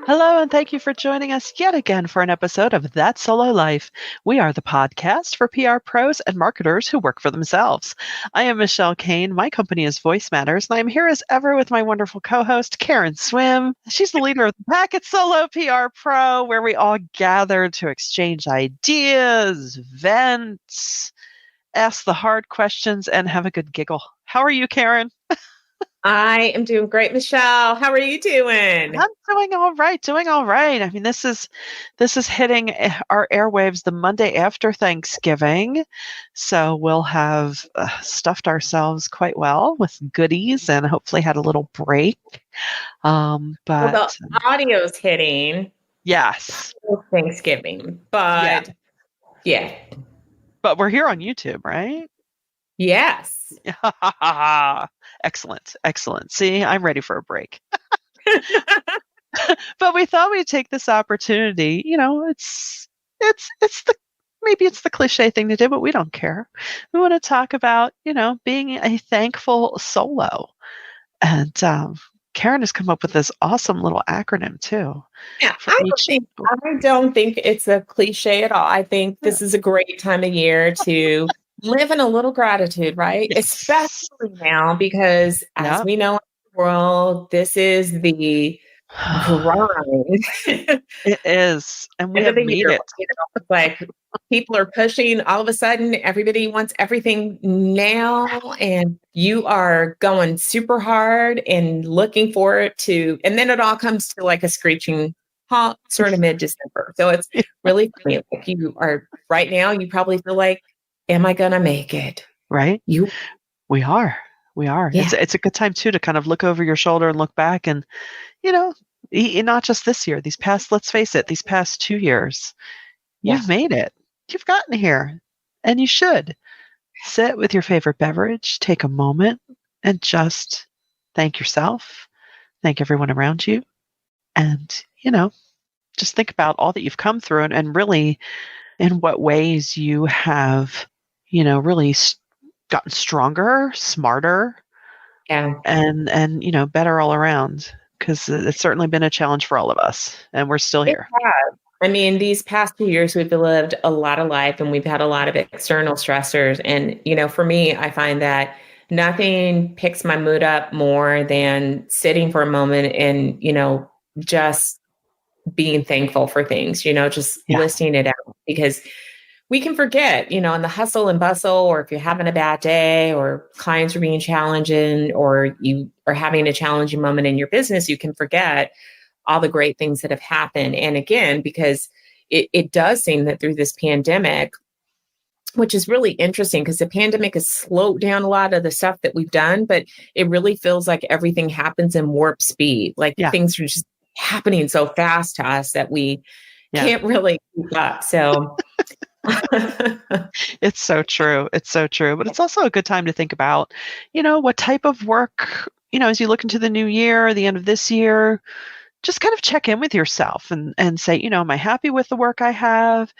Hello, and thank you for joining us yet again for an episode of That Solo Life. We are the podcast for PR pros and marketers who work for themselves. I am Michelle Kane. My company is Voice Matters, and I'm here as ever with my wonderful co-host, Karen Swim. She's the leader of the Pack It Solo PR Pro, where we all gather to exchange ideas, vent, ask the hard questions, and have a good giggle. How are you, Karen? I am doing great, Michelle. How are you doing? I'm doing all right, doing all right. I mean, this is hitting our airwaves the Monday after Thanksgiving, so we'll have stuffed ourselves quite well with goodies and hopefully had a little break. Well, But the audio's hitting yes, Thanksgiving, yeah, yeah, but we're here on YouTube, right? yes. Excellent, excellent. See, I'm ready for a break. But we thought we'd take this opportunity. It's the maybe it's the cliche thing to do, but we don't care. We want to talk about being a thankful solo, and Karen has come up with this awesome little acronym too Yeah, for each. I don't think it's a cliche at all. I think this is a great time of year to live in a little gratitude, right? Yes. Especially now, because as Yeah. we know in the world, this is the grind. It is, and we End have of the made year, it. it's like people are pushing all of a sudden, everybody wants everything now, and you are going super hard and looking forward to, and then it all comes to like a screeching halt sort of mid-December. So it's really funny. Like you are right now, you probably feel like, am I gonna make it? Right? You We are. We are. Yeah. It's a good time too to kind of look over your shoulder and look back and, you know, not just this year, let's face it, these past 2 years, Yeah. you've made it. You've gotten here, and you should sit with your favorite beverage, take a moment, and just thank yourself, thank everyone around you, and, just think about all that you've come through and really in what ways you have, really gotten stronger, smarter, Yeah. and better all around, because it's certainly been a challenge for all of us, and we're still It here. has. I mean, these past 2 years, we've lived a lot of life and we've had a lot of external stressors. And, for me, I find that nothing picks my mood up more than sitting for a moment and, just being thankful for things, just Yeah. listing it out, because we can forget, in the hustle and bustle, or if you're having a bad day or clients are being challenging or you are having a challenging moment in your business, you can forget all the great things that have happened. And again, because it does seem that through this pandemic, which is really interesting because the pandemic has slowed down a lot of the stuff that we've done, but it really feels like everything happens in warp speed. Like things are just happening so fast to us that we can't really keep up. So it's so true. It's so true. But it's also a good time to think about, what type of work, as you look into the new year, the end of this year, just kind of check in with yourself and say, am I happy with the work I have?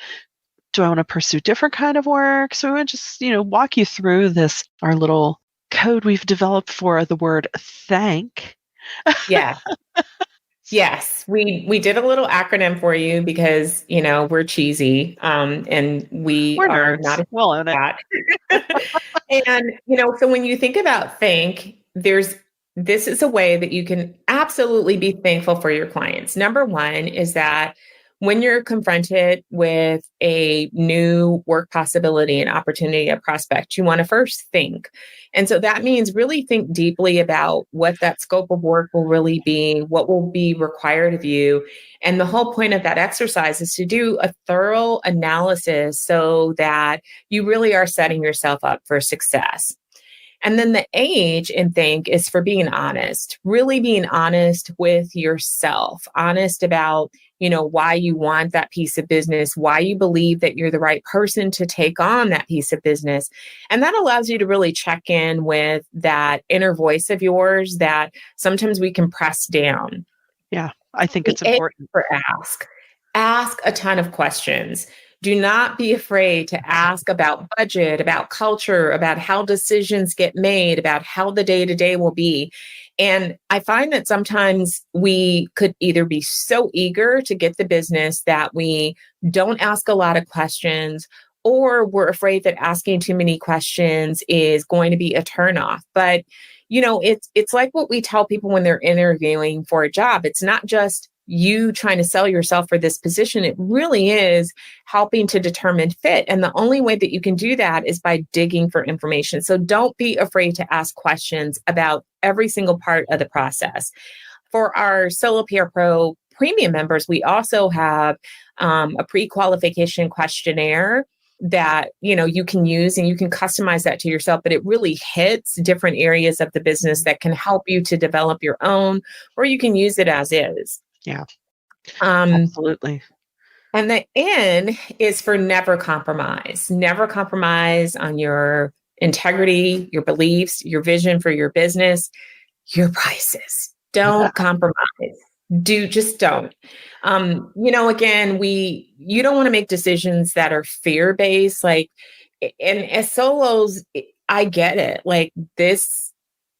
Do I want to pursue different kind of work? So we want to just, walk you through our little code we've developed for the word thank. Yeah. Yes, we did a little acronym for you because, we're cheesy, and we're nerds. not We'll own it. And, so when you think about thank, this is a way that you can absolutely be thankful for your clients. Number one is that when you're confronted with a new work possibility, an opportunity, a prospect, you want to first think. And so that means really think deeply about what that scope of work will really be, what will be required of you. And the whole point of that exercise is to do a thorough analysis so that you really are setting yourself up for success. And then the age in think is for being honest, really being honest with yourself, honest about, why you want that piece of business, why you believe that you're the right person to take on that piece of business. And that allows you to really check in with that inner voice of yours that sometimes we can press down. Yeah, I think it's important. Ask a ton of questions. Do not be afraid to ask about budget, about culture, about how decisions get made, about how the day-to-day will be. And I find that sometimes we could either be so eager to get the business that we don't ask a lot of questions, or we're afraid that asking too many questions is going to be a turnoff. But it's like what we tell people when they're interviewing for a job. It's not just you trying to sell yourself for this position. It really is helping to determine fit. And the only way that you can do that is by digging for information. So don't be afraid to ask questions about every single part of the process. For our Solo PR Pro premium members, we also have a pre-qualification questionnaire that you can use, and you can customize that to yourself, but it really hits different areas of the business that can help you to develop your own, or you can use it as is. Yeah, Um, absolutely. and the N is for never compromise. Never compromise on your integrity, your beliefs, your vision for your business, your prices. Don't compromise. Just don't. Again, you don't want to make decisions that are fear-based. Like, and as solos, I get it. Like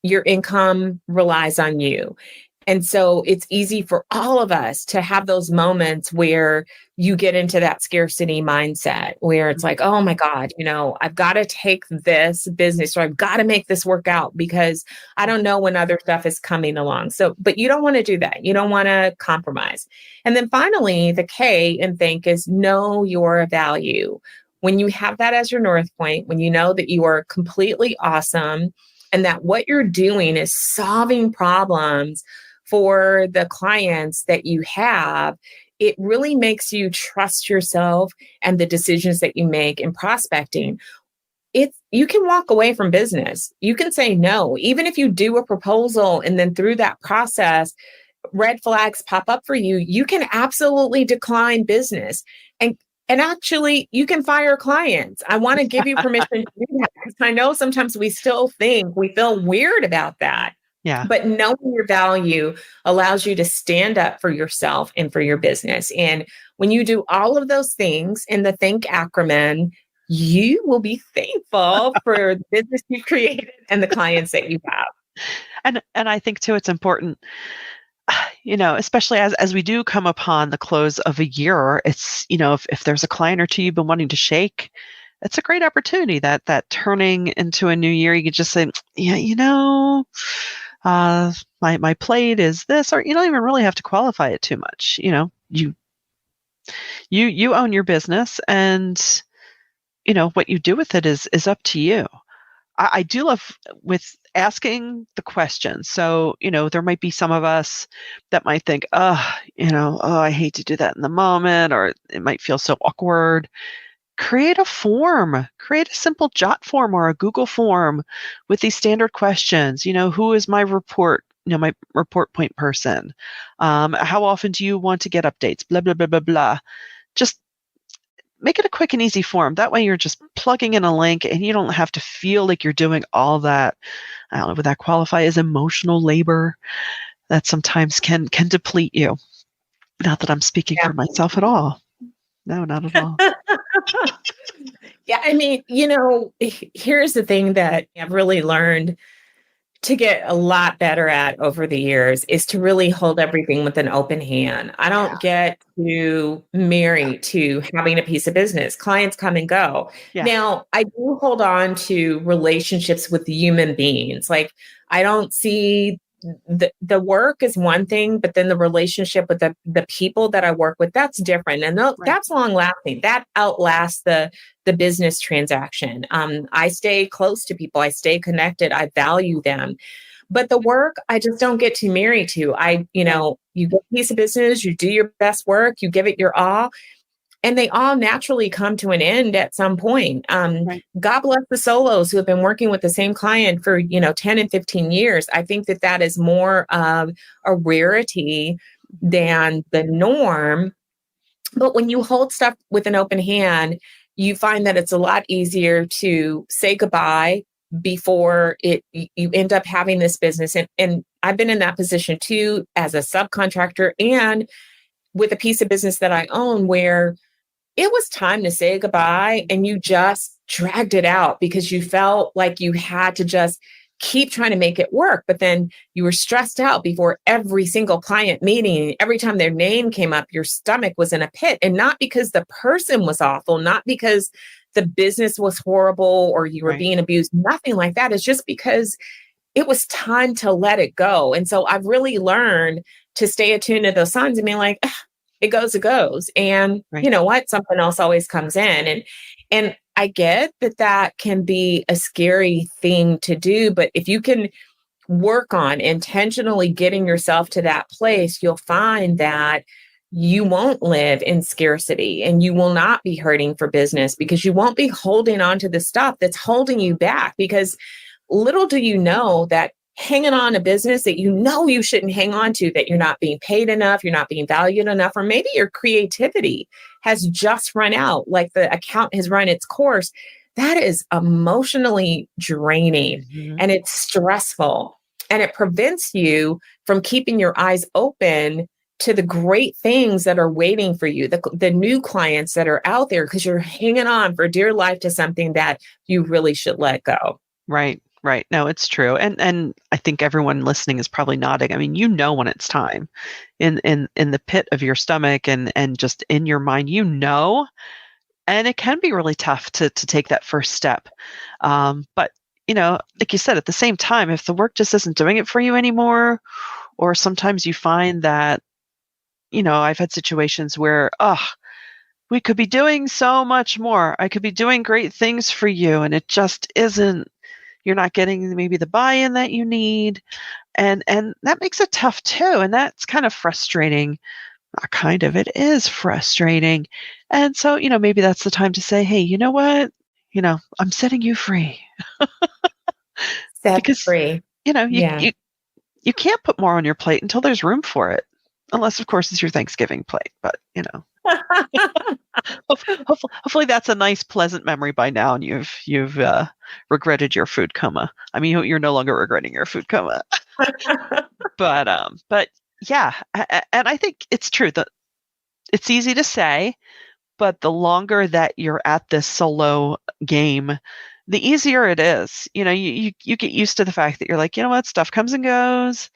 your income relies on you. And so it's easy for all of us to have those moments where you get into that scarcity mindset where it's like, oh my God, I've got to take this business, or I've got to make this work out because I don't know when other stuff is coming along. So, but you don't want to do that. You don't want to compromise. And then finally, the K in think is know your value. When you have that as your north point, when you know that you are completely awesome and that what you're doing is solving problems for the clients that you have, it really makes you trust yourself and the decisions that you make in prospecting. You can walk away from business. You can say no, even if you do a proposal and then through that process, red flags pop up for you, you can absolutely decline business. And actually, you can fire clients. I want to give you permission to do that because I know sometimes we feel weird about that. Yeah. But knowing your value allows you to stand up for yourself and for your business. And when you do all of those things in the THINK acronym, you will be thankful for the business you've created and the clients that you have. And I think too, it's important, especially as we do come upon the close of a year, it's, if there's a client or two you've been wanting to shake, it's a great opportunity that turning into a new year, you could just say, yeah, my plate is this, or you don't even really have to qualify it too much. You own your business, and what you do with it is up to you. I do love with asking the question. So, there might be some of us that might think, I hate to do that in the moment, or it might feel so awkward. Create a form, create a simple Jot form or a Google form with these standard questions. Who is my report point person? How often do you want to get updates? Blah, blah, blah, blah, blah. Just make it a quick and easy form. That way you're just plugging in a link and you don't have to feel like you're doing all that. I don't know, would that qualify as emotional labor that sometimes can deplete you? Not that I'm speaking for myself at all. No, not at all. Yeah, I mean, here's the thing that I've really learned to get a lot better at over the years is to really hold everything with an open hand. I don't get too married to having a piece of business. Clients come and go. Yeah. Now, I do hold on to relationships with human beings. Like, I don't see the work is one thing, but then the relationship with the people that I work with, that's different. And that's long lasting. That outlasts the business transaction. I stay close to people. I stay connected. I value them. But the work, I just don't get too married to. You get a piece of business, you do your best work, you give it your all. And they all naturally come to an end at some point. God bless the solos who have been working with the same client for, 10 and 15 years. I think that is more of a rarity than the norm. But when you hold stuff with an open hand, you find that it's a lot easier to say goodbye before you end up having this business. And I've been in that position too, as a subcontractor and with a piece of business that I own, where it was time to say goodbye and you just dragged it out because you felt like you had to just keep trying to make it work. But then you were stressed out before every single client meeting. Every time their name came up, your stomach was in a pit. And not because the person was awful, not because the business was horrible or you were Right. being abused, nothing like that. It's just because it was time to let it go. And so I've really learned to stay attuned to those signs and be like, it goes, it goes. And Right. you know what? Something else always comes in. And I get that that can be a scary thing to do, but if you can work on intentionally getting yourself to that place, you'll find that you won't live in scarcity and you will not be hurting for business because you won't be holding on to the stuff that's holding you back. Because little do you know that hanging on a business that you know you shouldn't hang on to, that you're not being paid enough, you're not being valued enough, or maybe your creativity has just run out, like the account has run its course, that is emotionally draining and it's stressful and it prevents you from keeping your eyes open to the great things that are waiting for you, the new clients that are out there, because you're hanging on for dear life to something that you really should let go. Right. Right. No, it's true. And I think everyone listening is probably nodding. I mean, when it's time in the pit of your stomach and just in your mind, and it can be really tough to take that first step. But like you said, at the same time, if the work just isn't doing it for you anymore, or sometimes you find that, I've had situations where, we could be doing so much more. I could be doing great things for you, and it just isn't. You're not getting maybe the buy-in that you need. And that makes it tough too. And that's kind of frustrating. Not kind of, it is frustrating. And so, maybe that's the time to say, hey, you know what? I'm setting you free. Set Because, free. Yeah. you can't put more on your plate until there's room for it. Unless, of course, it's your Thanksgiving plate. But, hopefully that's a nice, pleasant memory by now, and you've regretted your food coma. I mean, you're no longer regretting your food coma. But yeah, and I think it's true that it's easy to say, but the longer that you're at this solo game, the easier it is. You get used to the fact that you're like, you know what, stuff comes and goes.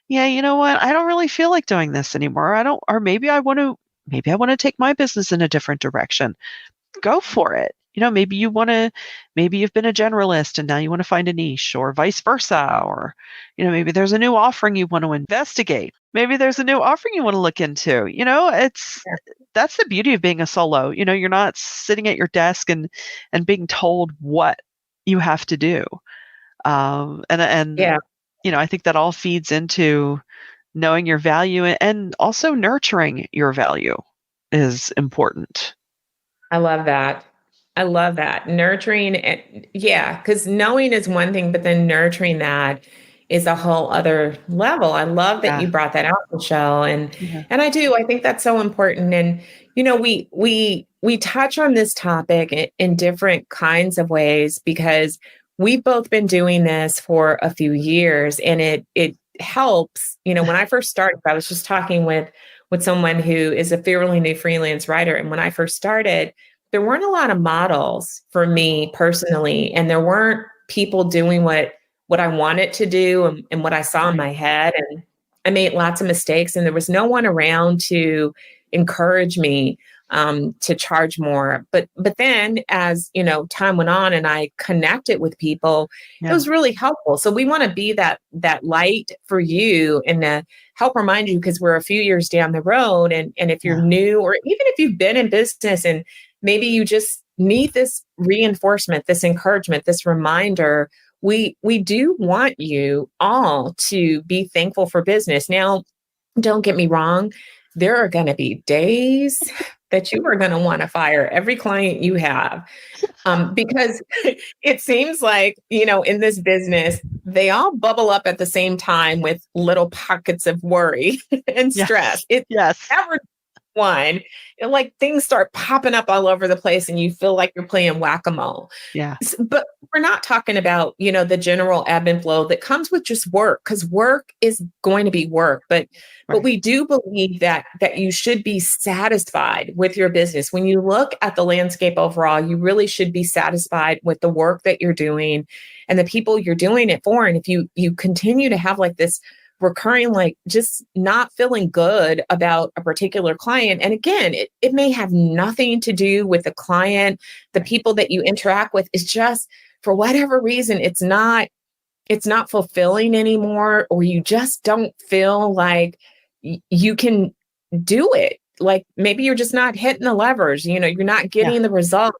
Yeah, you know what, I don't really feel like doing this anymore. Or maybe I want to take my business in a different direction. Go for it. Maybe you've been a generalist and now you want to find a niche, or vice versa. Or, maybe there's a new offering you want to investigate. Maybe there's a new offering you want to look into. That's the beauty of being a solo. You're not sitting at your desk and being told what you have to do. Yeah. I think that all feeds into knowing your value, and also nurturing your value is important. I love that. I love that. Nurturing it. Yeah. Because knowing is one thing, but then nurturing that is a whole other level. I love that Yeah. you brought that out, Michelle. And Yeah. and I do. I think that's so important. And we touch on this topic in different kinds of ways because we've both been doing this for a few years, and it helps. When I first started, I was just talking with someone who is a fairly new freelance writer, and when I first started, there weren't a lot of models for me personally, and there weren't people doing what I wanted to do and what I saw in my head, and I made lots of mistakes, and there was no one around to encourage me to charge more. But then as time went on and I connected with people, it was really helpful. So we want to be that light for you and to help remind you, because we're a few years down the road. And if you're new, or even if you've been in business and maybe you just need this reinforcement, this encouragement, this reminder, we do want you all to be thankful for business. Now, don't get me wrong. There are going to be days that you are going to want to fire every client you have, because it seems like, in this business, they all bubble up at the same time with little pockets of worry and stress. It's one, like things start popping up all over the place and you feel like you're playing whack-a-mole. Yeah. But we're not talking about, the general ebb and flow that comes with just work, because work is going to be work. But Right. we do believe that you should be satisfied with your business. When you look at the landscape overall, you really should be satisfied with the work that you're doing and the people you're doing it for. And if you continue to have like this recurring, like just not feeling good about a particular client. And again, it may have nothing to do with the client, the people that you interact with. Is just for whatever reason, it's not fulfilling anymore, or you just don't feel like you can do it. Like maybe you're just not hitting the levers, you're not getting the result.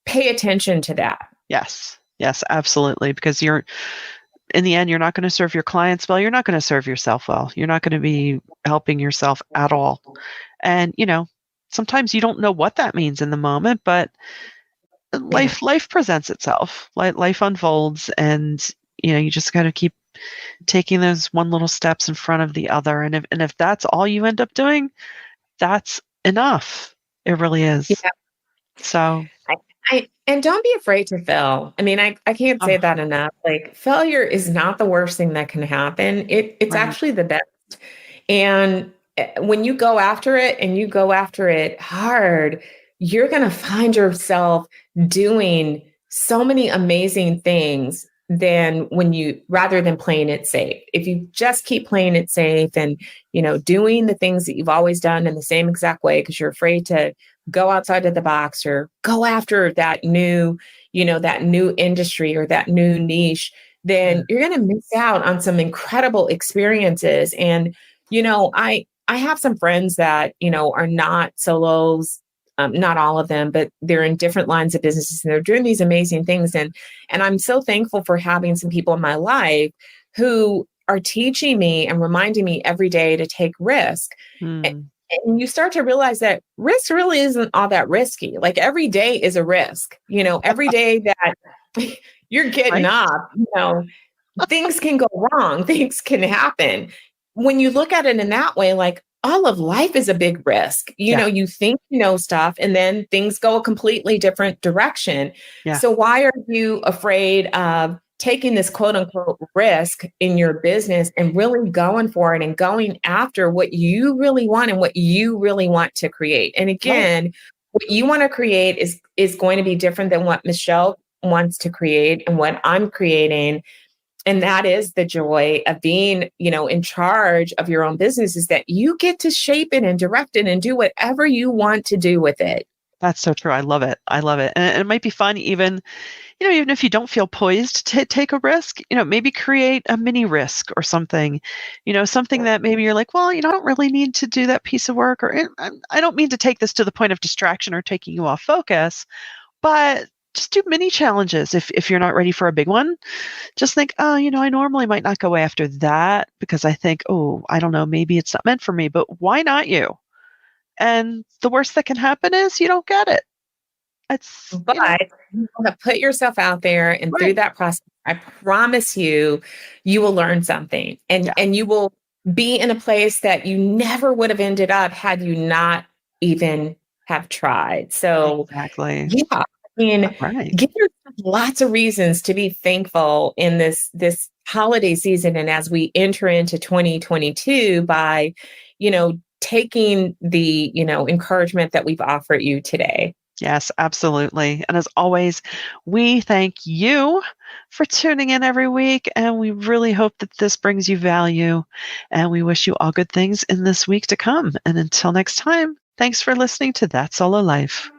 Pay attention to that. Yes. Yes, absolutely. Because in the end, you're not going to serve your clients well. You're not going to serve yourself well. You're not going to be helping yourself at all. And, sometimes you don't know what that means in the moment, but life presents itself. Life unfolds, and, you just got to keep taking those one little steps in front of the other. And if that's all you end up doing, that's enough. It really is. Yeah. So and don't be afraid to fail. I mean, I can't say that enough. Like failure is not the worst thing that can happen. It's Right. actually the best. And when you go after it and you go after it hard, you're going to find yourself doing so many amazing things rather than playing it safe. If you just keep playing it safe and, doing the things that you've always done in the same exact way, because you're afraid to go outside of the box or go after that new industry or that new niche, then you're going to miss out on some incredible experiences. And, I have some friends that, are not solos, not all of them, but they're in different lines of businesses and they're doing these amazing things. And I'm so thankful for having some people in my life who are teaching me and reminding me every day to take risk. And you start to realize that risk really isn't all that risky. Like every day is a risk, every day that you're getting up, things can go wrong, things can happen. When you look at it in that way, like all of life is a big risk. You think you know stuff and then things go a completely different direction. Yeah. So why are you afraid of taking this quote unquote risk in your business and really going for it and going after what you really want and what you really want to create? And again, what you want to create is going to be different than what Michelle wants to create and what I'm creating. And that is the joy of being, in charge of your own business, is that you get to shape it and direct it and do whatever you want to do with it. That's so true. I love it. And it might be fun even if you don't feel poised to take a risk, maybe create a mini risk or something, something that maybe you're like, well, I don't really need to do that piece of work, or I don't mean to take this to the point of distraction or taking you off focus, but just do mini challenges. If you're not ready for a big one, just think, I normally might not go after that because I think, I don't know, maybe it's not meant for me, but why not you? And the worst that can happen is you don't get it. But you want to put yourself out there, and through that process, I promise you will learn something, and you will be in a place that you never would have ended up had you not even have tried. So exactly. Yeah. Give yourself lots of reasons to be thankful in this holiday season. And as we enter into 2022 by, taking the, encouragement that we've offered you today. Yes, absolutely. And as always, we thank you for tuning in every week. And we really hope that this brings you value. And we wish you all good things in this week to come. And until next time, thanks for listening to That Solo Life.